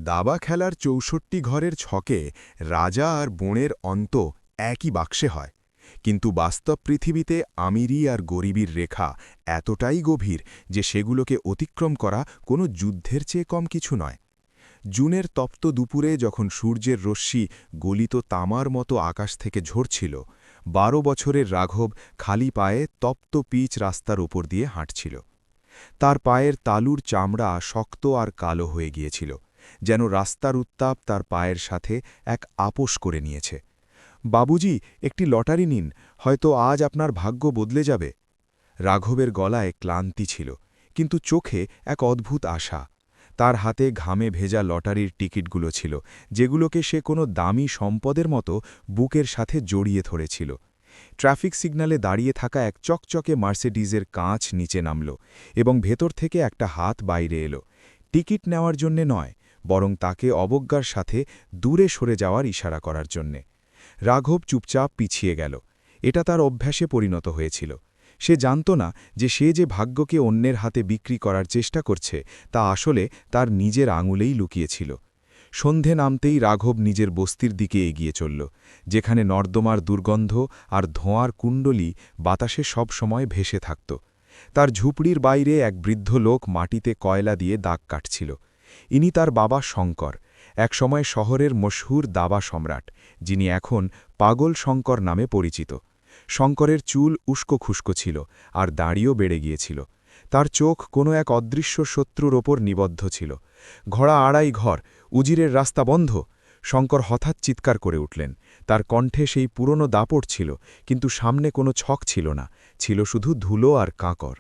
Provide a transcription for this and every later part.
দাবা খেলার ৬৪ ঘরের ছকে রাজা আর বোনের অন্ত একই বাক্সে হয়, কিন্তু বাস্তব পৃথিবীতে আমিরি আর গরিবীর রেখা এতটাই গভীর যে সেগুলোকে অতিক্রম করা কোনো যুদ্ধের চেয়ে কম কিছু নয়। জুনের তপ্ত দুপুরে যখন সূর্যের রশ্মি গলিত তামার মতো আকাশ থেকে ঝরছিল, ১২ বছরের রাঘব খালি পায়ে তপ্ত পিচ রাস্তার ওপর দিয়ে হাঁটছিল। তার পায়ের তালুর চামড়া শক্ত আর কালো হয়ে গিয়েছিল, যেন রাস্তার উত্তাপ তার পায়ের সাথে এক আপোষ করে নিয়েছে। বাবুজি, একটি লটারি নিন, হয়তো আজ আপনার ভাগ্য বদলে যাবে। রাঘবের গলায় ক্লান্তি ছিল, কিন্তু চোখে এক অদ্ভুত আশা। তার হাতে ঘামে ভেজা লটারির টিকিটগুলো ছিল, যেগুলোকে সে কোনো দামি সম্পদের মতো বুকের সাথে জড়িয়ে ধরেছিল। ট্রাফিক সিগন্যালে দাঁড়িয়ে থাকা এক চকচকে মার্সিডিজের কাঁচ নিচে নামল এবং ভেতর থেকে একটা হাত বাইরে এলো, টিকিট নেওয়ার জন্যে নয়, বরং তাকে অবজ্ঞার সাথে দূরে সরে যাওয়ার ইশারা করার জন্যে। রাঘব চুপচাপ পিছিয়ে গেল। এটা তার অভ্যাসে পরিণত হয়েছিল। সে জানত না যে সে যে ভাগ্যকে অন্যের হাতে বিক্রি করার চেষ্টা করছে তা আসলে তার নিজের আঙুলেই লুকিয়েছিল। সন্ধে নামতেই রাঘব নিজের বস্তির দিকে এগিয়ে চলল, যেখানে নর্দমার দুর্গন্ধ আর ধোঁয়ার কুণ্ডলী বাতাসে সব সময় ভেসে থাকত। তার ঝুপড়ির বাইরে এক বৃদ্ধ লোক মাটিতে কয়লা দিয়ে দাগ কাটছিল। ইনি তার বাবা শঙ্কর, একসময় শহরের মশহুর দাবা সম্রাট, যিনি এখন পাগল শঙ্কর নামে পরিচিত। শঙ্করের চুল উস্কো খুস্কো ছিল আর দাড়িও বেড়ে গিয়েছিল। তার চোখ কোনো এক অদৃশ্য শত্রুর ওপর নিবদ্ধ ছিল। ঘোড়া আড়াই ঘর, উজিরের রাস্তা বন্ধ। শঙ্কর হঠাৎ চিৎকার করে উঠলেন। তার কণ্ঠে সেই পুরনো দাপট ছিল, কিন্তু সামনে কোনো ছক ছিল না, ছিল শুধু ধুলো আর কাঁকর।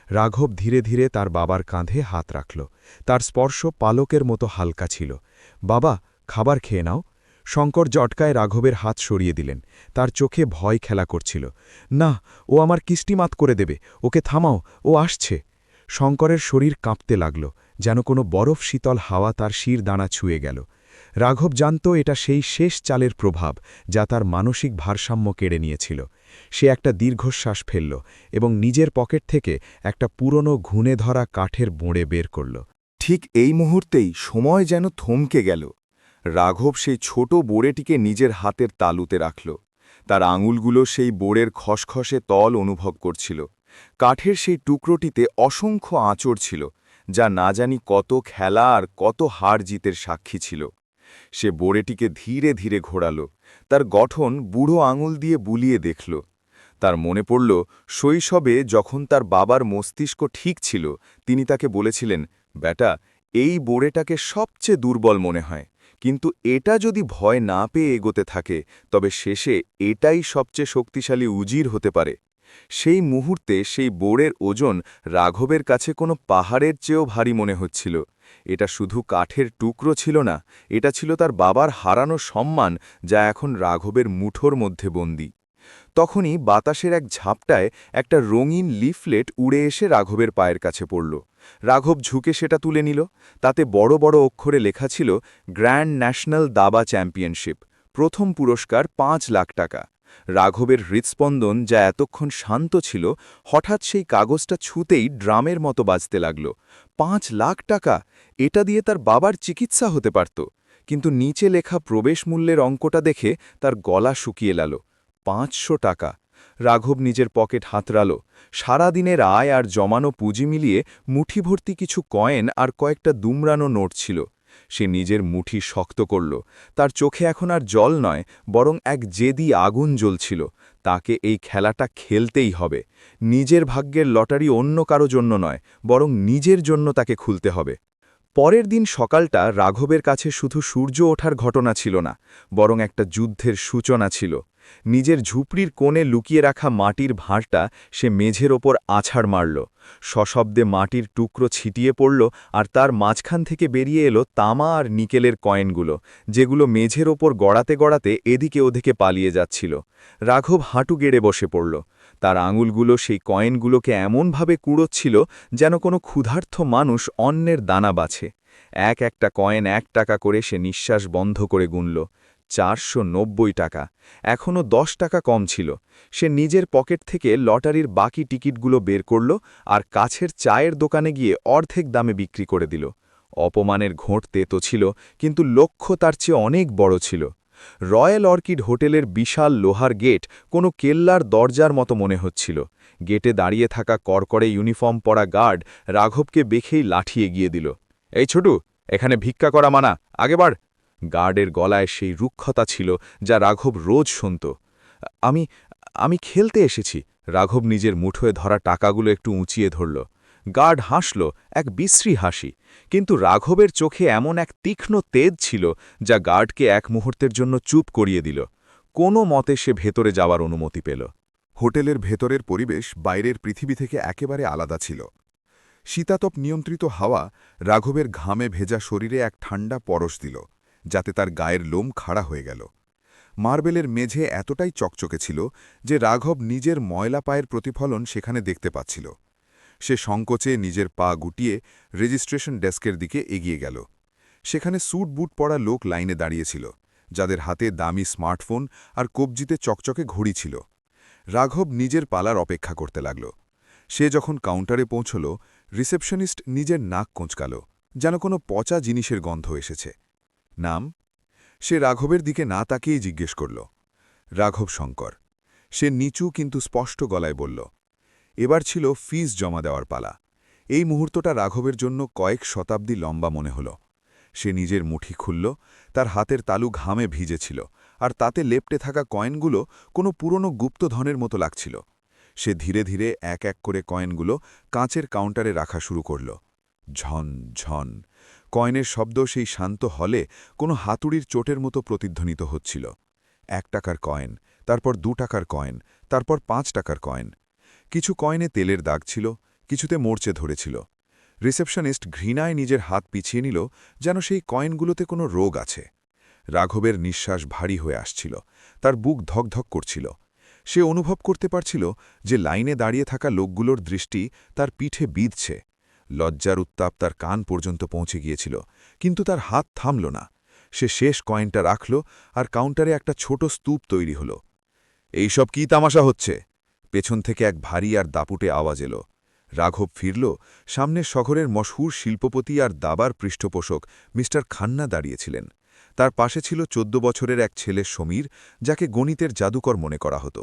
রাঘব ধীরে ধীরে তার বাবার কাঁধে হাত রাখল। তার স্পর্শ পালকের মতো হালকা ছিল। বাবা, খাবার খেয়ে নাও। শঙ্কর জটকায় রাঘবের হাত সরিয়ে দিলেন। তার চোখে ভয় খেলা করছিল। না, ও আমার কিস্টিমাত করে দেবে, ওকে থামাও, ও আসছে। শঙ্করের শরীর কাঁপতে লাগল, যেন কোনো বরফ শীতল হাওয়া তার শির দানা ছুঁয়ে গেল। রাঘব জানত এটা সেই শেষ চালের প্রভাব যা তার মানসিক ভারসাম্য কেড়ে নিয়েছিল। সে একটা দীর্ঘশ্বাস ফেলল এবং নিজের পকেট থেকে একটা পুরনো ঘুণে ধরা কাঠের বোঁড়ে বের করল। ঠিক এই মুহূর্তেই সময় যেন থমকে গেল। রাঘব সেই ছোট বোড়েটিকে নিজের হাতের তালুতে রাখল। তার আঙুলগুলো সেই বোড়ের খসখসে তল অনুভব করছিল। কাঠের সেই টুকরোটিতে অসংখ্য আঁচড় ছিল, যা না জানি কত খেলা আর কত হার জিতের সাক্ষী ছিল। সে বোড়েটিকে ধীরে ধীরে ঘোরাল, তার গঠন বুড়ো আঙুল দিয়ে বুলিয়ে দেখল। তার মনে পড়ল শৈশবে যখন তার বাবার মস্তিষ্ক ঠিক ছিল, তিনি তাকে বলেছিলেন, বেটা, এই বোড়েটাকে সবচেয়ে দুর্বল মনে হয়, কিন্তু এটা যদি ভয় না পেয়ে এগোতে থাকে তবে শেষে এটাই সবচেয়ে শক্তিশালী উজির হতে পারে। সেই মুহূর্তে সেই বোড়ের ওজন রাঘবের কাছে কোনো পাহাড়ের চেয়েও ভারী মনে হচ্ছিল। এটা শুধু কাঠের টুকরো ছিল না, এটা ছিল তার বাবার হারানো সম্মান, যা এখন রাঘবের মুঠোর মধ্যে বন্দী। তখনই বাতাসের এক ঝাপটায় একটা রঙিন লিফলেট উড়ে এসে রাঘবের পায়ের কাছে পড়ল। রাঘব ঝুঁকে সেটা তুলে নিল। তাতে বড় বড় অক্ষরে লেখা ছিল, গ্র্যান্ড ন্যাশনাল দাবা চ্যাম্পিয়নশিপ, প্রথম পুরস্কার ৫ লাখ টাকা। রাঘবের হৃৎস্পন্দন, যা এতক্ষণ শান্ত ছিল, হঠাৎ সেই কাগজটা ছুঁতেই ড্রামের মতো বাজতে লাগল। ৫ লাখ টাকা! এটা দিয়ে তার বাবার চিকিৎসা হতে পারত। কিন্তু নিচে লেখা প্রবেশ মূল্যের অঙ্কটা দেখে তার গলা শুকিয়ে গেল। ৫০০ টাকা! রাঘব নিজের পকেট হাতড়াল। সারাদিনের আয় আর জমানো পুঁজি মিলিয়ে মুঠিভর্তি কিছু কয়েন আর কয়েকটা দুমড়ানো নোট ছিল। সে নিজের মুঠি শক্ত করল। তার চোখে এখন আর জল নয়, বরং এক জেদি আগুন জ্বলছিল। তাকে এই খেলাটা খেলতেই হবে। নিজের ভাগ্যের লটারি অন্য কারো জন্য নয়, বরং নিজের জন্য তাকে খুলতে হবে। পরের দিন সকালটা রাঘবের কাছে শুধু সূর্য ওঠার ঘটনা ছিল না, বরং একটা যুদ্ধের সূচনা ছিল। নিজের ঝুপড়ির কোণে লুকিয়ে রাখা মাটির ভাঁড়টা সে মেঝের ওপর আছাড় মারল। সশব্দে মাটির টুকরো ছিটিয়ে পড়ল, আর তার মাঝখান থেকে বেরিয়ে এলো তামা আর নিকেলের কয়েনগুলো, যেগুলো মেঝের ওপর গড়াতে গড়াতে এদিকে ওদিকে পালিয়ে যাচ্ছিল। রাঘব হাঁটু গেড়ে বসে পড়ল। তার আঙুলগুলো সেই কয়েনগুলোকে এমনভাবে কুড়োচ্ছিল যেন কোনো ক্ষুধার্ত মানুষ অন্যের দানা বাছে। একটা কয়েন ১ টাকা করে সে নিঃশ্বাস বন্ধ করে গুনল। ৪৯০ টাকা। এখনও ১০ টাকা কম ছিল। সে নিজের পকেট থেকে লটারির বাকি টিকিটগুলো বের করল আর কাছের চায়ের দোকানে গিয়ে অর্ধেক দামে বিক্রি করে দিল। অপমানের ঘোঁট তেতো ছিল, কিন্তু লক্ষ্য তার চেয়ে অনেক বড় ছিল। রয়্যাল অর্কিড হোটেলের বিশাল লোহার গেট কোনো কেল্লার দরজার মতো মনে হচ্ছিল। গেটে দাঁড়িয়ে থাকা কড়কড়ে ইউনিফর্ম পরা গার্ড রাঘবকে দেখেই লাঠি এগিয়ে দিল। এই ছোটু, এখানে ভিক্ষা করা মানা, আগে বাড়। গার্ডের গলায় সেই রুক্ষতা ছিল যা রাঘব রোজ শুনত। আমি আমি খেলতে এসেছি। রাঘব নিজের মুঠোয় ধরা টাকাগুলো একটু উঁচিয়ে ধরল। গার্ড হাসল, এক বিশ্রী হাসি, কিন্তু রাঘবের চোখে এমন এক তীক্ষ্ণ তেজ ছিল যা গার্ডকে এক মুহূর্তের জন্য চুপ করিয়ে দিল। কোনো মতে সে ভেতরে যাওয়ার অনুমতি পেল। হোটেলের ভেতরের পরিবেশ বাইরের পৃথিবী থেকে একেবারে আলাদা ছিল। শীতাতপ নিয়ন্ত্রিত হাওয়া রাঘবের ঘামে ভেজা শরীরে এক ঠান্ডা পরশ দিল, যাতে তার গায়ের লোম খাড়া হয়ে গেল। মার্বেলের মেঝে এতটাই চকচকে ছিল যে রাঘব নিজের ময়লা পায়ের প্রতিফলন সেখানে দেখতে পাচ্ছিল। সে সংকোচে নিজের পা গুটিয়ে রেজিস্ট্রেশন ডেস্কের দিকে এগিয়ে গেল। সেখানে স্যুট বুট পরা লোক লাইনে দাঁড়িয়েছিল, যাদের হাতে দামি স্মার্টফোন আর কবজিতে চকচকে ঘড়ি ছিল। রাঘব নিজের পালার অপেক্ষা করতে লাগল। সে যখন কাউন্টারে পৌঁছল, রিসেপশনিস্ট নিজের নাক কোঁচকাল, যেন কোনো পচা জিনিসের গন্ধ এসেছে। নাম? সে রাঘবের দিকে না তাকিয়েই জিজ্ঞেস করল। রাঘব শঙ্কর। সে নিচু কিন্তু স্পষ্ট গলায় বলল। এবার ছিল ফিস জমা দেওয়ার পালা। এই মুহূর্তটা রাঘবের জন্য কয়েক শতাব্দী লম্বা মনে হল। সে নিজের মুঠি খুলল, তার হাতের তালু ঘামে ভিজেছিল, আর তাতে লেপ্টে থাকা কয়েনগুলো কোনো পুরনো গুপ্তধনের মতো লাগছিল। সে ধীরে ধীরে এক এক করে কয়েনগুলো কাঁচের কাউন্টারে রাখা শুরু করল। ঝন ঝন কয়েনের শব্দ সেই শান্ত হলে কোনো হাতুড়ির চোটের মতো প্রতিধ্বনিত হচ্ছিল। 1 টাকার কয়েন, তারপর 2 টাকার কয়েন, তারপর 5 টাকার কয়েন। কিছু কয়েনে তেলের দাগ ছিল, কিছুতে মরচে ধরেছিল। রিসেপশনিস্ট ঘৃণায় নিজের হাত পিছিয়ে নিল, যেন সেই কয়েনগুলোতে কোনো রোগ আছে। রাঘবের নিঃশ্বাস ভারী হয়ে আসছিল, তার বুক ধকধক করছিল। সে অনুভব করতে পারছিল যে লাইনে দাঁড়িয়ে থাকা লোকগুলোর দৃষ্টি তার পিঠে বিঁধছে। লজ্জার উত্তাপ তার কান পর্যন্ত পৌঁছে গিয়েছিল, কিন্তু তার হাত থামল না। সে শেষ কয়েনটা রাখল, আর কাউন্টারে একটা ছোট স্তূপ তৈরি হল। এইসব কি তামাশা হচ্ছে? পেছন থেকে এক ভারী আর দাপুটে আওয়াজ এলো। রাঘব ফিরল। সামনে শহরের মশহুর শিল্পপতি আর দাবার পৃষ্ঠপোষক মিস্টার খান্না দাঁড়িয়েছিলেন। তার পাশে ছিল 14 বছরের এক ছেলে সমীর, যাকে গণিতের জাদুকর মনে করা হতো।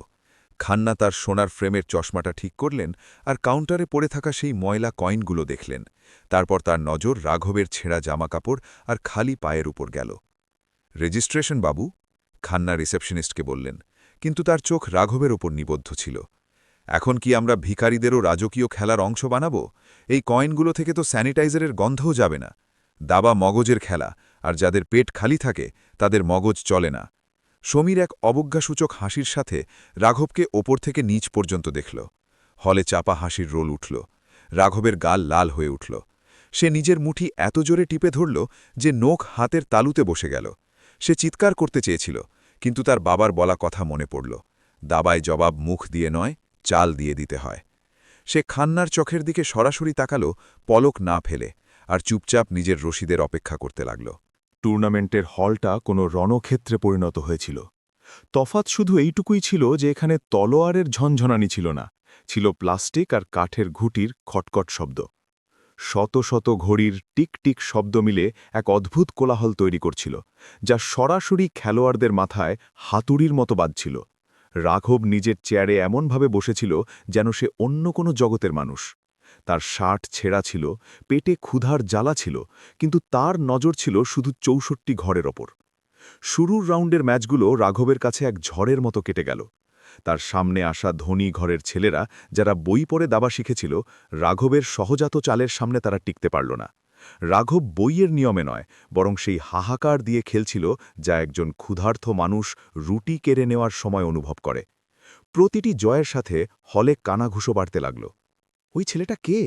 খান্না তার সোনার ফ্রেমের চশমাটা ঠিক করলেন, আর কাউন্টারে পড়ে থাকা সেই ময়লা কয়েনগুলো দেখলেন। তারপর তার নজর রাঘবের ছেঁড়া জামাকাপড় আর খালি পায়ের উপর গেল। রেজিস্ট্রেশন বাবু, খান্না রিসেপশনিস্টকে বললেন, কিন্তু তার চোখ রাঘবের ওপর নিবদ্ধ ছিল। এখন কি আমরা ভিখারিদেরও রাজকীয় খেলার অংশ বানাব? এই কয়েনগুলো থেকে তো স্যানিটাইজারের গন্ধও যাবে না। দাবা মগজের খেলা, আর যাদের পেট খালি থাকে তাদের মগজ চলে না। সমীর এক অবজ্ঞাসূচক হাসির সাথে রাঘবকে ওপর থেকে নিচ পর্যন্ত দেখল। হলে চাপা হাসির রোল উঠল। রাঘবের গাল লাল হয়ে উঠল। সে নিজের মুঠি এত জোরে টিপে ধরল যে নখ হাতের তালুতে বসে গেল। সে চিৎকার করতে চেয়েছিল, কিন্তু তার বাবার বলা কথা মনে পড়ল, দাবায় জবাব মুখ দিয়ে নয়, চাল দিয়ে দিতে হয়। সে খান্নার চোখের দিকে সরাসরি তাকাল, পলক না ফেলে, আর চুপচাপ নিজের রশিদের অপেক্ষা করতে লাগল। টুর্নামেন্টের হলটা কোনো রণক্ষেত্রে পরিণত হয়েছিল। তফাৎ শুধু এইটুকুই ছিল যে এখানে তলোয়ারের ঝনঝনানি ছিল না, ছিল প্লাস্টিক আর কাঠের ঘুঁটির খটখট শব্দ। শত শত ঘড়ির টিক টিক শব্দ মিলে এক অদ্ভুত কোলাহল তৈরি করছিল, যা সরাসরি খেলোয়াড়দের মাথায় হাতুড়ির মতো বাজছিল। রাঘব নিজের চেয়ারে এমনভাবে বসেছিল যেন সে অন্য কোনো জগতের মানুষ। তার শার্ট ছেঁড়া ছিল, পেটে ক্ষুধার জ্বালা ছিল, কিন্তু তার নজর ছিল শুধু ৬৪ ঘরের ওপর। শুরুর রাউন্ডের ম্যাচগুলো রাঘবের কাছে এক ঝড়ের মতো কেটে গেল। তার সামনে আসা ধনী ঘরের ছেলেরা, যারা বই পড়ে দাবা শিখেছিল, রাঘবের সহজাত চালের সামনে তারা টিকতে পারল না। রাঘব বইয়ের নিয়মে নয়, বরং সেই হাহাকার দিয়ে খেলছিল যা একজন ক্ষুধার্ত মানুষ রুটি কেড়ে নেওয়ার সময় অনুভব করে। প্রতিটি জয়ের সাথে হলে কানাঘুষো বাড়তে লাগল। ওই ছেলেটা কে?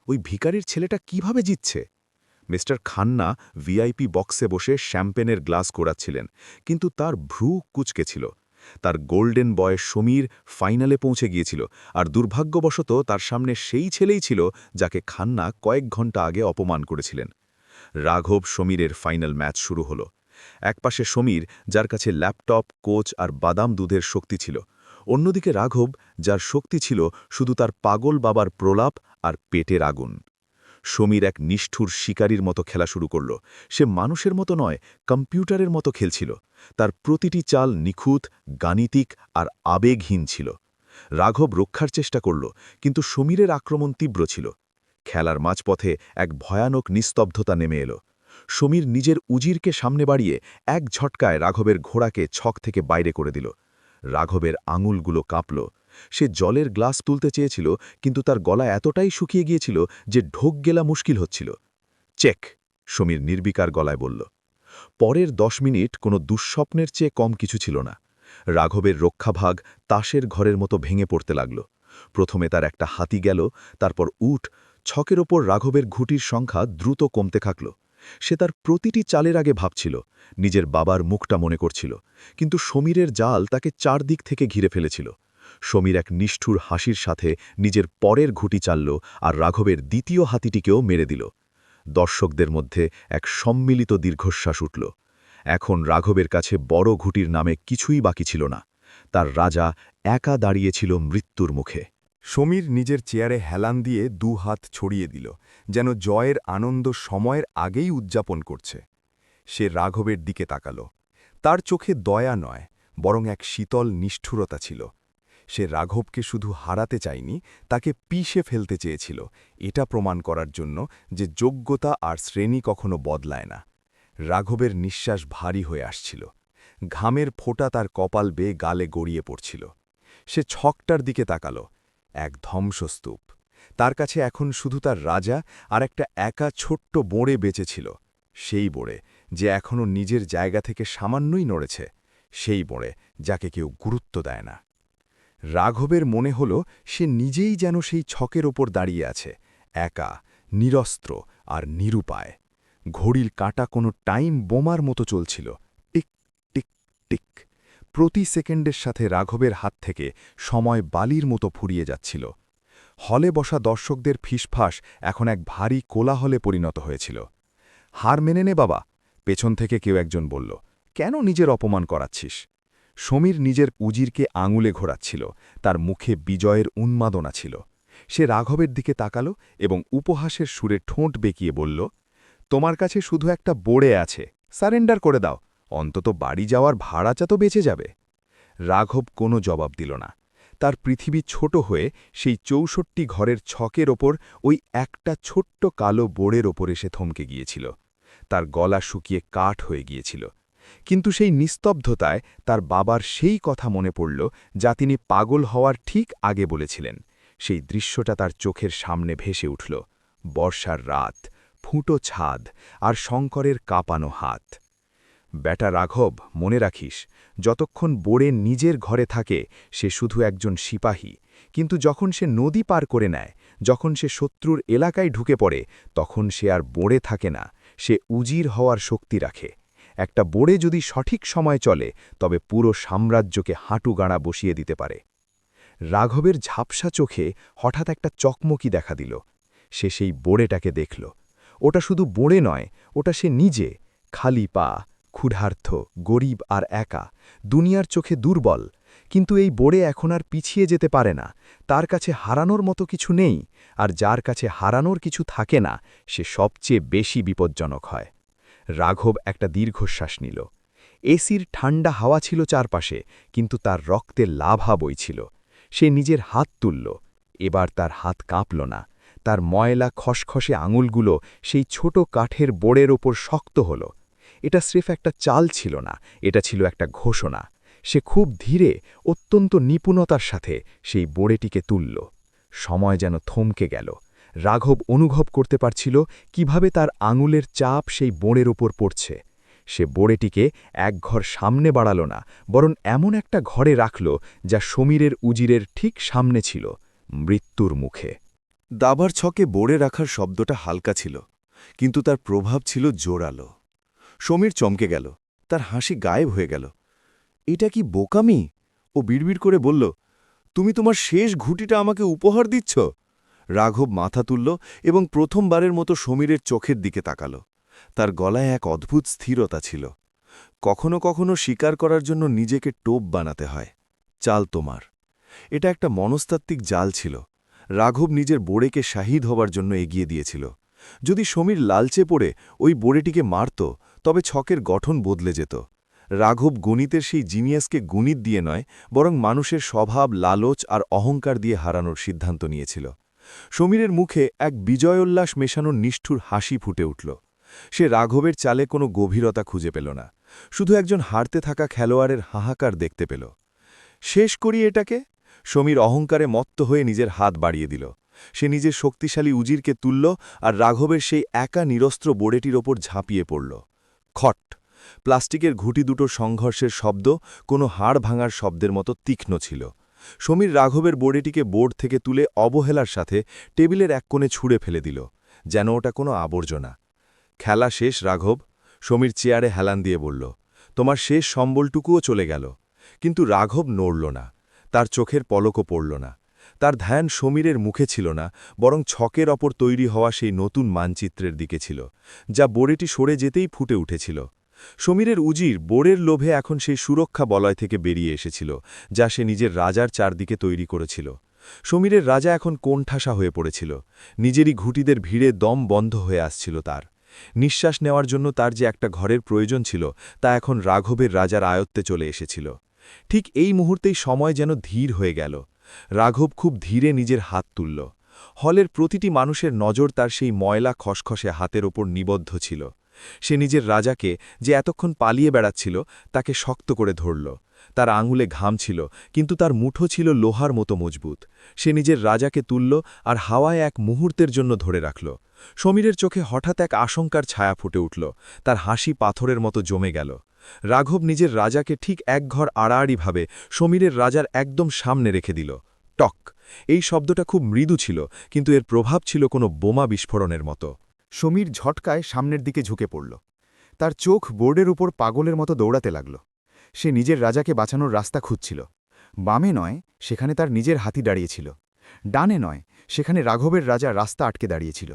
ওই ভিখারির ছেলেটা কিভাবে জিতছে? মিস্টার খান্না ভিআইপি বক্সে বসে শ্যাম্পেনের গ্লাস কোড়াচ্ছিলেন, কিন্তু তার ভ্রু কুঁচকে ছিল। তার গোল্ডেন বয় সমীর ফাইনালে পৌঁছে গিয়েছিল, আর দুর্ভাগ্যবশত তার সামনে সেই ছেলেই ছিল যাকে খান্না কয়েক ঘন্টা আগে অপমান করেছিলেন। রাঘব সমীরের ফাইনাল ম্যাচ শুরু হল। একপাশে সমীর, যার কাছে ল্যাপটপ, কোচ আর বাদাম দুধের শক্তি ছিল। অন্যদিকে রাঘব, যার শক্তি ছিল শুধু তার পাগল বাবার প্রলাপ আর পেটের আগুন। সমীর এক নিষ্ঠুর শিকারীর মতো খেলা শুরু করল। সে মানুষের মতো নয়, কম্পিউটারের মতো খেলছিল। তার প্রতিটি চাল নিখুঁত, গাণিতিক আর আবেগহীন ছিল। রাঘব রক্ষার চেষ্টা করল, কিন্তু সমীরের আক্রমণ তীব্র ছিল। খেলার মাঝপথে এক ভয়ানক নিস্তব্ধতা নেমে এলো। সমীর নিজের উজিরকে সামনে বাড়িয়ে এক ঝটকায় রাঘবের ঘোড়াকে ছক থেকে বাইরে করে দিল। রাঘবের আঙুলগুলো কাঁপল। সে জলের গ্লাস তুলতে চেয়েছিল, কিন্তু তার গলা এতটাই শুকিয়ে গিয়েছিল যে ঢোক গেলা মুশকিল হচ্ছিল। চেক, সমীর নির্বিকার গলায় বলল। পরের 10 মিনিট কোনো দুঃস্বপ্নের চেয়ে কম কিছু ছিল না। রাঘবের রক্ষাভাগ তাসের ঘরের মতো ভেঙে পড়তে লাগল। প্রথমে তার একটা হাতি গেল, তারপর উঠ। ছকের ওপর রাঘবের ঘুটির সংখ্যা দ্রুত কমতে থাকল। সে তার প্রতিটি চালের আগে ভাবছিল, নিজের বাবার মুখটা মনে করছিল, কিন্তু সমীরের জাল তাকে চারদিক থেকে ঘিরে ফেলেছিল। সমীর এক নিষ্ঠুর হাসির সাথে নিজের পরের ঘুটি চালল আর রাঘবের দ্বিতীয় হাতিটিকেও মেরে দিল। দর্শকদের মধ্যে এক সম্মিলিত দীর্ঘশ্বাস উঠল। এখন রাঘবের কাছে বড় ঘুটির নামে কিছুই বাকি ছিল না। তার রাজা একা দাঁড়িয়েছিল মৃত্যুর মুখে। সমীর নিজের চেয়ারে হেলান দিয়ে 2 হাত ছড়িয়ে দিল, যেন জয়ের আনন্দ সময়ের আগেই উদযাপন করছে। সে রাঘবের দিকে তাকাল। তার চোখে দয়া নয়, বরং এক শীতল নিষ্ঠুরতা ছিল। সে রাঘবকে শুধু হারাতে চায়নি, তাকে পিষে ফেলতে চেয়েছিল, এটা প্রমাণ করার জন্য যে যোগ্যতা আর শ্রেণী কখনো বদলায় না। রাঘবের নিঃশ্বাস ভারী হয়ে আসছিল। ঘামের ফোঁটা তার কপাল বেয়ে গালে গড়িয়ে পড়ছিল। সে ছকটার দিকে তাকাল। এক ধ্বংসস্তূপ। তার কাছে এখন শুধু তার রাজা আর একটা একা ছোট্ট বোড়ে বেঁচে ছিল। সেই বোড়ে, যে এখনও নিজের জায়গা থেকে সামান্যই নড়েছে। সেই বোড়ে, যাকে কেউ গুরুত্ব দেয় না। রাঘবের মনে হল সে নিজেই যেন সেই ছকের ওপর দাঁড়িয়ে আছে, একা, নিরস্ত্র আর নিরুপায়। ঘড়ির কাঁটা কোনো টাইম বোমার মতো চলছিল, টিক টিক টিক। প্রতি সেকেন্ডের সাথে রাঘবের হাত থেকে সময় বালির মতো ফুরিয়ে যাচ্ছিল। হলে বসা দর্শকদের ফিসফাস এখন এক ভারী কোলাহলে পরিণত হয়েছিল। হার মেনে নে বাবা, পেছন থেকে কেউ একজন বলল। কেন নিজের অপমান করাচ্ছিস? সমীর নিজের উজিরকে আঙুলে ঘোরাচ্ছিল, তার মুখে বিজয়ের উন্মাদনা ছিল। সে রাঘবের দিকে তাকালো এবং উপহাসের সুরে ঠোঁট বেঁকিয়ে বলল, তোমার কাছে শুধু একটা বোড়ে আছে, সারেন্ডার করে দাও, অন্তত বাড়ি যাওয়ার ভাড়াটা তো বেঁচে যাবে। রাঘব কোনো জবাব দিল না। তার পৃথিবী ছোট হয়ে সেই 64 ঘরের ছকের ওপর ওই একটা ছোট্ট কালো বোড়ের ওপর এসে থমকে গিয়েছিল। তার গলা শুকিয়ে কাঠ হয়ে গিয়েছিল। কিন্তু সেই নিস্তব্ধতায় তার বাবার সেই কথা মনে পড়ল, যা তিনি পাগল হওয়ার ঠিক আগে বলেছিলেন। সেই দৃশ্যটা তার চোখের সামনে ভেসে উঠল। বর্ষার রাত, ফুটো ছাদ আর শঙ্করের কাঁপানো হাত। বেটা রাঘব, মনে রাখিস, যতক্ষণ বোড়ে নিজের ঘরে থাকে সে শুধু একজন সিপাহী, কিন্তু যখন সে নদী পার করে নেয়, যখন সে শত্রুর এলাকায় ঢুকে পড়ে, তখন সে আর বোড়ে থাকে না, সে উজির হওয়ার শক্তি রাখে। একটা বোড়ে যদি সঠিক সময় চলে, তবে পুরো সাম্রাজ্যকে হাঁটুগাড়া বসিয়ে দিতে পারে। রাঘবের ঝাপসা চোখে হঠাৎ একটা চকমকি দেখা দিল। সে সেই বোড়েটাকে দেখল। ওটা শুধু বোড়ে নয়, ওটা সে নিজে, খালি পা, ক্ষুধার্থ, গরিব আর একা, দুনিয়ার চোখে দুর্বল। কিন্তু এই বোড়ে এখন আর পিছিয়ে যেতে পারে না। তার কাছে হারানোর মতো কিছু নেই, আর যার কাছে হারানোর কিছু থাকে না, সে সবচেয়ে বেশি বিপজ্জনক হয়। রাঘব একটা দীর্ঘশ্বাস নিল। এসির ঠান্ডা হাওয়া ছিল চারপাশে, কিন্তু তার রক্তে লাভা বইছিল। সে নিজের হাত তুলল। এবার তার হাত কাঁপল না। তার ময়লা খসখসে আঙুলগুলো সেই ছোট কাঠের বোড়ের ওপর শক্ত হল। এটা স্রেফ একটা চাল ছিল না, এটা ছিল একটা ঘোষণা। সে খুব ধীরে, অত্যন্ত নিপুণতার সাথে সেই বোড়েটিকে তুলল। সময় যেন থমকে গেল। রাঘব অনুভব করতে পারছিল কিভাবে তার আঙুলের চাপ সেই বোড়ের ওপর পড়ছে। সে বোড়েটিকে এক ঘর সামনে বাড়াল না, বরং এমন একটা ঘরে রাখল যা সমীরের উজিরের ঠিক সামনে ছিল, মৃত্যুর মুখে। দাবার ছকে বোড়ে রাখার শব্দটা হালকা ছিল, কিন্তু তার প্রভাব ছিল জোরালো। সমীর চমকে গেল, তার হাসি গায়েব হয়ে গেল। এটা কি বোকামি? ও বিড়বিড় করে বলল, তুমি তোমার শেষ ঘুটিটা আমাকে উপহার দিচ্ছ? রাঘব মাথা তুলল এবং প্রথমবারের মতো সমীরের চোখের দিকে তাকাল। তার গলায় এক অদ্ভুত স্থিরতা ছিল। কখনো কখনো স্বীকার করার জন্য নিজেকে টোপ বানাতে হয়। চাল তোমার। এটা একটা মনস্তাত্ত্বিক জাল ছিল। রাঘব নিজের বোড়েকে শাহিদ হবার জন্য এগিয়ে দিয়েছিল। যদি সমীর লালচে পড়ে ওই বোড়েটিকে মারত তবে ছকের গঠন বদলে যেত। রাঘব গণিতের সেই জিনিয়াসকে গণিত দিয়ে নয়, বরং মানুষের স্বভাব, লালচ আর অহংকার দিয়ে হারানোর সিদ্ধান্ত নিয়েছিল। সমীরের মুখে এক বিজয়োল্লাস মেশানো নিষ্ঠুর হাসি ফুটে উঠল। সে রাঘবের চালে কোনো গভীরতা খুঁজে পেল না, শুধু একজন হারতে থাকা খেলোয়াড়ের হাহাকার দেখতে পেল। শেষ করি এটাকে। সমীর অহংকারে মত্ত হয়ে নিজের হাত বাড়িয়ে দিল। সে নিজের শক্তিশালী উজিরকে তুলল আর রাঘবের সেই একা নিরস্ত্র বোড়েটির ওপর ঝাঁপিয়ে পড়ল। খট! প্লাস্টিকের ঘুঁটি দুটোর সংঘর্ষের শব্দ কোনো হাড় ভাঙার শব্দের মতো তীক্ষ্ণ ছিল। সমীর রাঘবের বোড়েটিকে বোর্ড থেকে তুলে অবহেলার সাথে টেবিলের এক কোণে ছুঁড়ে ফেলে দিল, যেন ওটা কোনো আবর্জনা। খেলা শেষ রাঘব, সমীর চেয়ারে হেলান দিয়ে বলল। তোমার শেষ সম্বলটুকুও চলে গেল। কিন্তু রাঘব নড়ল না, তার চোখের পলকও পড়ল না। তার ধ্যান সমীরের মুখে ছিল না, বরং ছকের ওপর তৈরি হওয়া সেই নতুন মানচিত্রের দিকে ছিল, যা বোড়েটি সরে যেতেই ফুটে উঠেছিল। সমীরের উজির বোড়ের লোভে এখন সেই সুরক্ষা বলয় থেকে বেরিয়ে এসেছিল, যা সে নিজের রাজার চারদিকে তৈরি করেছিল। সমীরের রাজা এখন কোণঠাসা হয়ে পড়েছিল। নিজেরই ঘুঁটিদের ভিড়ে দম বন্ধ হয়ে আসছিল তার। নিঃশ্বাস নেওয়ার জন্য তার যে একটা ঘরের প্রয়োজন ছিল, তা এখন রাঘবের রাজার আয়ত্তে চলে এসেছিল। ঠিক এই মুহূর্তেই সময় যেন ধীর হয়ে গেল। রাঘব খুব ধীরে নিজের হাত তুলল। হলের প্রতিটি মানুষের নজর তার সেই ময়লা খসখসে হাতের ওপর নিবদ্ধ ছিল। সে নিজের রাজাকে, যে এতক্ষণ পালিয়ে বেড়াচ্ছিল, তাকে শক্ত করে ধরল। তার আঙুলে ঘাম ছিল, কিন্তু তার মুঠো ছিল লোহার মতো মজবুত। সে নিজের রাজাকে তুলল আর হাওয়ায় এক মুহূর্তের জন্য ধরে রাখল। সমীরের চোখে হঠাৎ এক আশঙ্কার ছায়া ফুটে উঠল, তার হাসি পাথরের মতো জমে গেল। রাঘব নিজের রাজাকে ঠিক এক ঘর আড়াআড়িভাবে সমীরের রাজার একদম সামনে রেখে দিল। টক! এই শব্দটা খুব মৃদু ছিল, কিন্তু এর প্রভাব ছিল কোনো বোমা বিস্ফোরণের মতো। সমীর ঝটকায় সামনের দিকে ঝুঁকে পড়ল। তার চোখ বোর্ডের উপর পাগলের মতো দৌড়াতে লাগল। সে নিজের রাজাকে বাঁচানোর রাস্তা খুঁজছিল। বামে নয়, সেখানে তার নিজের হাতি দাঁড়িয়েছিল। ডানে নয়, সেখানে রাঘবের রাজা রাস্তা আটকে দাঁড়িয়েছিল।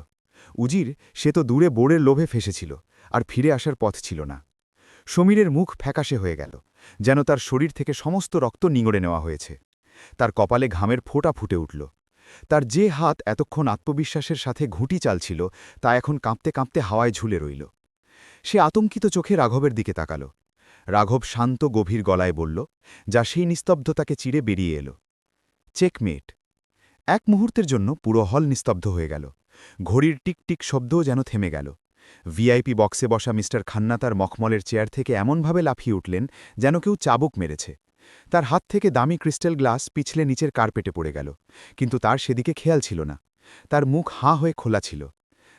উজির, সে তো দূরে বোর্ডের লোভে ফেসেছিল, আর ফিরে আসার পথ ছিল না। সমীরের মুখ ফ্যাকাশে হয়ে গেল, যেন তার শরীর থেকে সমস্ত রক্ত নিঙড়ে নেওয়া হয়েছে। তার কপালে ঘামের ফোঁটা ফুটে উঠল। তার যে হাত এতক্ষণ আত্মবিশ্বাসের সাথে ঘুঁটি চালছিল, তা এখন কাঁপতে কাঁপতে হাওয়ায় ঝুলে রইল। সে আতঙ্কিত চোখে রাঘবের দিকে তাকাল। রাঘব শান্ত গভীর গলায় বলল, যা সেই নিস্তব্ধতাকে চিরে বেরিয়ে এল। চেকমেট! এক মুহূর্তের জন্য পুরো হল নিস্তব্ধ হয়ে গেল। ঘড়ির টিকটিক শব্দও যেন থেমে গেল। ভিআইপি বক্সে বসা মিস্টার খান্না তার মখমলের চেয়ার থেকে এমনভাবে লাফিয়ে উঠলেন, যেন কেউ চাবুক মেরেছে। তার হাত থেকে দামি ক্রিস্টাল গ্লাস পিছলে নিচের কার্পেটে পড়ে গেল, কিন্তু তার সেদিকে খেয়াল ছিল না। তার মুখ হাঁ হয়ে খোলা ছিল।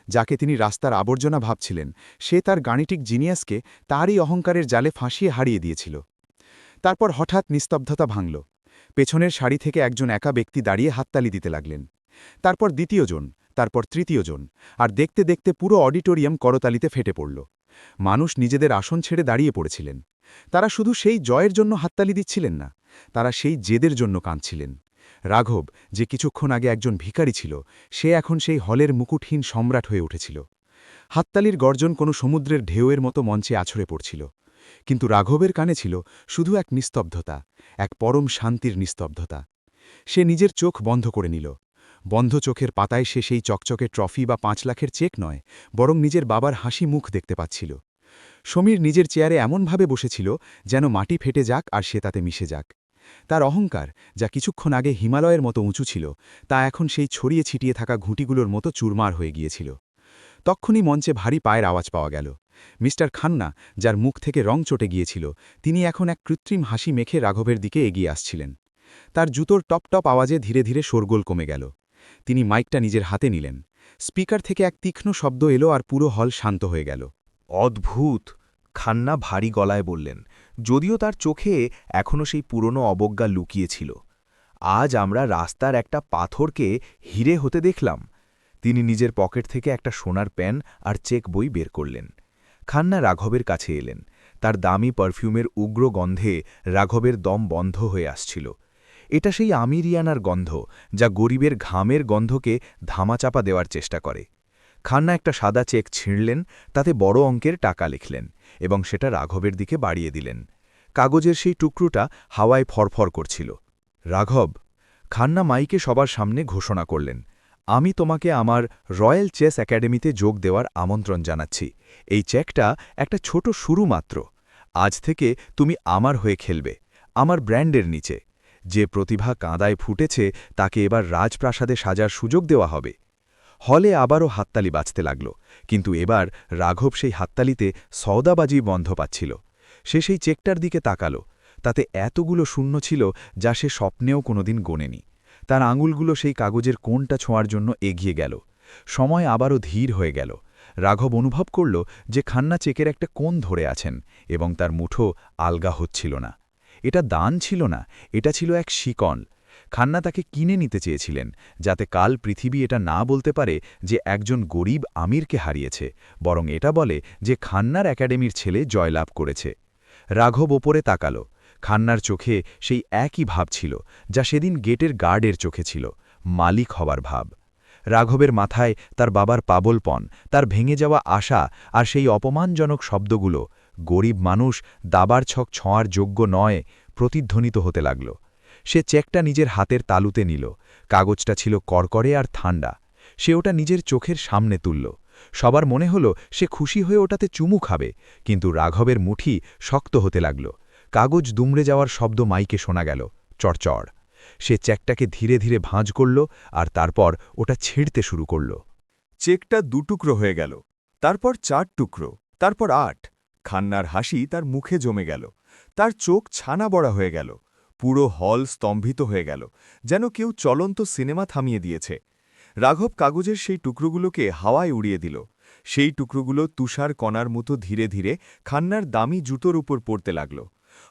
যাকে তিনি রাস্তার আবর্জনা ভাবছিলেন, সে তার গাণিতিক জিনিয়াসকে তারই অহংকারের জালে ফাঁসিয়ে হারিয়ে দিয়েছিল। তারপর হঠাৎ নিস্তব্ধতা ভাঙল। পেছনের সারি থেকে একজন একা ব্যক্তি দাঁড়িয়ে হাততালি দিতে লাগলেন। তারপর দ্বিতীয়জন, তারপর তৃতীয়জন, আর দেখতে দেখতে পুরো অডিটোরিয়াম করতালিতে ফেটে পড়ল। মানুষ নিজেদের আসন ছেড়ে দাঁড়িয়ে পড়েছিলেন। তারা শুধু সেই জয়ের জন্য হাততালি দিচ্ছিলেন না, তারা সেই জেদের জন্য কাঁদছিলেন। রাঘব, যে কিছুক্ষণ আগে একজন ভিখারি ছিল, সে এখন সেই হলের মুকুটহীন সম্রাট হয়ে উঠেছিল। হাততালির গর্জন কোনো সমুদ্রের ঢেউয়ের মতো মঞ্চে আছড়ে পড়ছিল। কিন্তু রাঘবের কানে ছিল শুধু এক নিস্তব্ধতা, এক পরম শান্তির নিস্তব্ধতা। সে নিজের চোখ বন্ধ করে নিল। বন্ধ চোখের পাতায় সে সেই চকচকে ট্রফি বা 5 লাখের চেক নয়, বরং নিজের বাবার হাসি মুখ দেখতে পাচ্ছিল। সমীর নিজের চেয়ারে এমনভাবে বসেছিল, যেন মাটি ফেটে যাক আর সে তাতে মিশে যাক। তার অহংকার, যা কিছুক্ষণ আগে হিমালয়ের মতো উঁচু ছিল, তা এখন সেই ছড়িয়ে ছিটিয়ে থাকা ঘুঁটিগুলোর মতো চুরমার হয়ে গিয়েছিল। তক্ষুনি মঞ্চে ভারী পায়ের আওয়াজ পাওয়া গেল। মিস্টার খান্না, যার মুখ থেকে রং চটে গিয়েছিল, তিনি এখন এক কৃত্রিম হাসি মেখে রাঘবের দিকে এগিয়ে আসছিলেন। তার জুতোর টপ টপ আওয়াজে ধীরে ধীরে শোরগোল কমে গেল। তিনি মাইকটা নিজের হাতে নিলেন। স্পিকার থেকে এক তীক্ষ্ণ শব্দ এলো আর পুরো হল শান্ত হয়ে গেল। অদ্ভুত! খান্না ভারী গলায় বললেন, যদিও তার চোখে এখনও সেই পুরনো অবজ্ঞা লুকিয়েছিল। আজ আমরা রাস্তার একটা পাথরকে হিরে হতে দেখলাম। তিনি নিজের পকেট থেকে একটা সোনার পেন আর চেক বই বের করলেন। খান্না রাঘবের কাছে এলেন। তার দামি পারফিউমের উগ্র গন্ধে রাঘবের দম বন্ধ হয়ে আসছিল। এটা সেই আমিরিয়ানার গন্ধ, যা গরিবের ঘামের গন্ধকে ধামাচাপা দেওয়ার চেষ্টা করে। খান্না একটা সাদা চেক ছিঁড়লেন, তাতে বড় অঙ্কের টাকা লিখলেন এবং সেটা রাঘবের দিকে বাড়িয়ে দিলেন। কাগজের সেই টুকরোটা হাওয়ায় ফরফর করছিল। রাঘব! খান্না মাইকে সবার সামনে ঘোষণা করলেন, আমি তোমাকে আমার রয়্যাল চেস একাডেমিতে যোগ দেওয়ার আমন্ত্রণ জানাচ্ছি। এই চেকটা একটা ছোট শুরু মাত্র। আজ থেকে তুমি আমার হয়ে খেলবে, আমার ব্র্যান্ডের নিচে। যে প্রতিভা কাঁদায় ফুটেছে তাকে এবার রাজপ্রাসাদে সাজার সুযোগ দেওয়া হবে। হলে আবারও হাততালি বাজতে লাগল, কিন্তু এবার রাঘব সেই হাততালিতে সওদাবাজি বন্ধ পাচ্ছিল। সে সেই চেকটার দিকে তাকাল। তাতে এতগুলো শূন্য ছিল যা সে স্বপ্নেও কোনোদিন গোনেনি। তার আঙুলগুলো সেই কাগজের কোণটা ছোঁয়ার জন্য এগিয়ে গেল। সময় আবারও ধীর হয়ে গেল। রাঘব অনুভব করল যে খান্না চেকের একটা কোণ ধরে আছেন এবং তার মুঠো আলগা হচ্ছিল না। এটা দান ছিল না, এটা ছিল এক শিকল। খান্না তাকে কিনে নিতে চেয়েছিলেন, যাতে কাল পৃথিবী এটা না বলতে পারে যে একজন গরিব আমিরকে হারিয়েছে, বরং এটা বলে যে খান্নার একাডেমির ছেলে জয়লাভ করেছে। রাঘব ওপরে তাকাল। খান্নার চোখে সেই একই ভাব ছিল যা সেদিন গেটের গার্ডের চোখে ছিল, মালিক হবার ভাব। রাঘবের মাথায় তার বাবার পাগলপন, তার ভেঙে যাওয়া আশা আর সেই অপমানজনক শব্দগুলো, গরিব মানুষ দাবার ছক ছোঁয়ার যোগ্য নয়, প্রতিধ্বনিত হতে লাগল। সে চেকটা নিজের হাতের তালুতে নিল। কাগজটা ছিল কড়কড়ে আর ঠান্ডা। সে ওটা নিজের চোখের সামনে তুলল। সবার মনে হল সে খুশি হয়ে ওটাতে চুমু খাবে, কিন্তু রাঘবের মুঠি শক্ত হতে লাগল। কাগজ দুমড়ে যাওয়ার শব্দ মাইকে শোনা গেল, চড়চড়। সে চেকটাকে ধীরে ধীরে ভাঁজ করল আর তারপর ওটা ছিঁড়তে শুরু করল। চেকটা দুটুকরো হয়ে গেল, তারপর 4 টুকরো, তারপর 8। খান্নার হাসি তার মুখে জমে গেল। তার চোখ ছানা বড়া হয়ে গেল। পুরো হল স্তম্ভিত হয়ে গেল, যেন কেউ চলন্ত সিনেমা থামিয়ে দিয়েছে। রাঘব কাগজের সেই টুকরোগুলোকে হাওয়ায় উড়িয়ে দিল। সেই টুকরোগুলো তুষার কণার মতো ধীরে ধীরে খান্নার দামি জুতোর উপর পড়তে লাগল।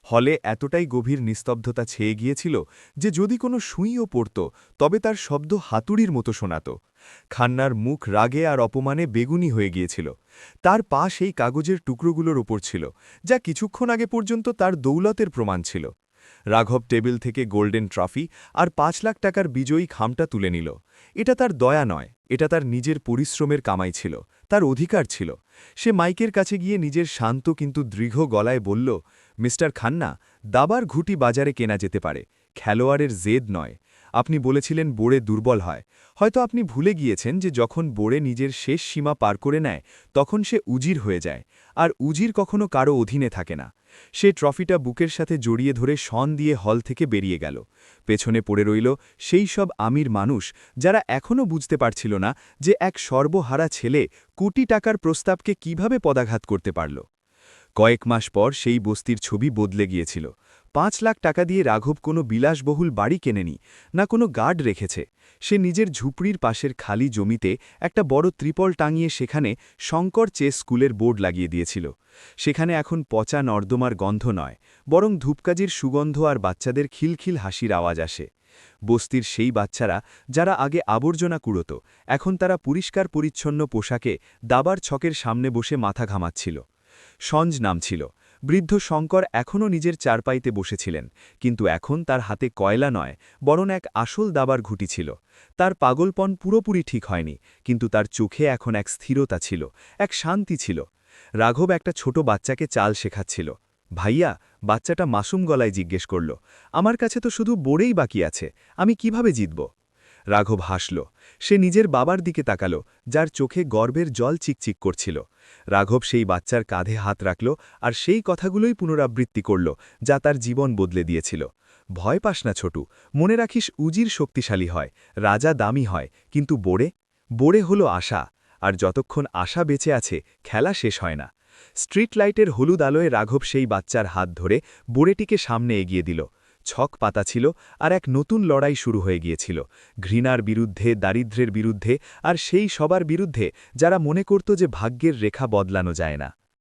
হলে এতটাই গভীর নিস্তব্ধতা ছেয়ে গিয়েছিল যে যদি কোনো সুঁইও পড়ত তবে তার শব্দ হাতুড়ির মতো শোনাত। খান্নার মুখ রাগে আর অপমানে বেগুনি হয়ে গিয়েছিল। তার পা সেই কাগজের টুকরোগুলোর ওপর ছিল, যা কিছুক্ষণ আগে পর্যন্ত তার দৌলতের প্রমাণ ছিল। রাঘব টেবিল থেকে গোল্ডেন ট্রফি আর 5 লাখ টাকার বিজয়ী খামটা তুলে নিল। এটা তার দয়া নয়, এটা তার নিজের পরিশ্রমের কামাই ছিল, তার অধিকার ছিল। সে মাইকের কাছে গিয়ে নিজের শান্ত কিন্তু দৃঢ় গলায় বলল, মিস্টার খান্না, দাবার ঘুটি বাজারে কেনা যেতে পারে, খেলোয়াড়ের জেদ নয়। আপনি বলেছিলেন বোড়ে দুর্বল হয়। হয়তো আপনি ভুলে গিয়েছেন যে যখন বোড়ে নিজের শেষ সীমা পার করে নেয় তখন সে উজির হয়ে যায়, আর উজির কখনো কারো অধীনে থাকে না। সে ট্রফিটা বুকের সাথে জড়িয়ে ধরে শন দিয়ে হল থেকে বেরিয়ে গেল। পেছনে পড়ে রইল সেই সব আমির মানুষ যারা এখনও বুঝতে পারছিল না যে এক সর্বহারা ছেলে কোটি টাকার প্রস্তাবকে কিভাবে পদাঘাত করতে পারল। কয়েক মাস পর সেই বস্তির ছবি বদলে গিয়েছিল। 5 লাখ টাকা দিয়ে রাঘব কোনো বিলাসবহুল বাড়ি কেনেনি, না কোনো গার্ড রেখেছে। সে নিজের ঝুপড়ির পাশের খালি জমিতে একটা বড় ত্রিপল টাঙিয়ে সেখানে শঙ্কর চেস স্কুলের বোর্ড লাগিয়ে দিয়েছিল। সেখানে এখন পচা নর্দমার গন্ধ নয়, বরং ধূপকাজির সুগন্ধ আর বাচ্চাদের খিলখিল হাসির আওয়াজ আসে। বস্তির সেই বাচ্চারা যারা আগে আবর্জনা কুড়োত, এখন তারা পরিষ্কার পরিচ্ছন্ন পোশাকে দাবার ছকের সামনে বসে মাথা ঘামাচ্ছিল। সঞ্জ নাম ছিল। বৃদ্ধ শঙ্কর এখনও নিজের চারপাইতে বসেছিলেন, কিন্তু এখন তার হাতে কয়লা নয়, বরং এক আসল দাবার ঘুঁটি ছিল। তার পাগলপন পুরোপুরি ঠিক হয়নি, কিন্তু তার চোখে এখন এক স্থিরতা ছিল, এক শান্তি ছিল। রাঘব একটা ছোট বাচ্চাকে চাল শেখাচ্ছিল। ভাইয়া, বাচ্চাটা মাসুম গলায় জিজ্ঞেস করল, আমার কাছে তো শুধু বোড়েই বাকি আছে, আমি কিভাবে জিতব? রাঘব হাসল। সে নিজের বাবার দিকে তাকাল, যার চোখে গর্বের জল চিকচিক করছিল। রাঘব সেই বাচ্চার কাঁধে হাত রাখল আর সেই কথাগুলোই পুনরাবৃত্তি করল যা তার জীবন বদলে দিয়েছিল। ভয় পাস না ছোটু, মনে রাখিস উজির শক্তিশালী হয়, রাজা দামি হয়, কিন্তু বোড়ে হলো আশা, আর যতক্ষণ আশা বেঁচে আছে খেলা শেষ হয় না। স্ট্রিট লাইটের হলুদ আলোয় রাঘব সেই বাচ্চার হাত ধরে বোড়েটিকে সামনে এগিয়ে দিল। ছক পাতা ছিল আর এক নতুন লড়াই শুরু হয়ে গিয়েছিল, ঘৃণার বিরুদ্ধে, দারিদ্র্যের বিরুদ্ধে, আর সেই সবার বিরুদ্ধে যারা মনে করত যে ভাগ্যের রেখা বদলানো যায় না।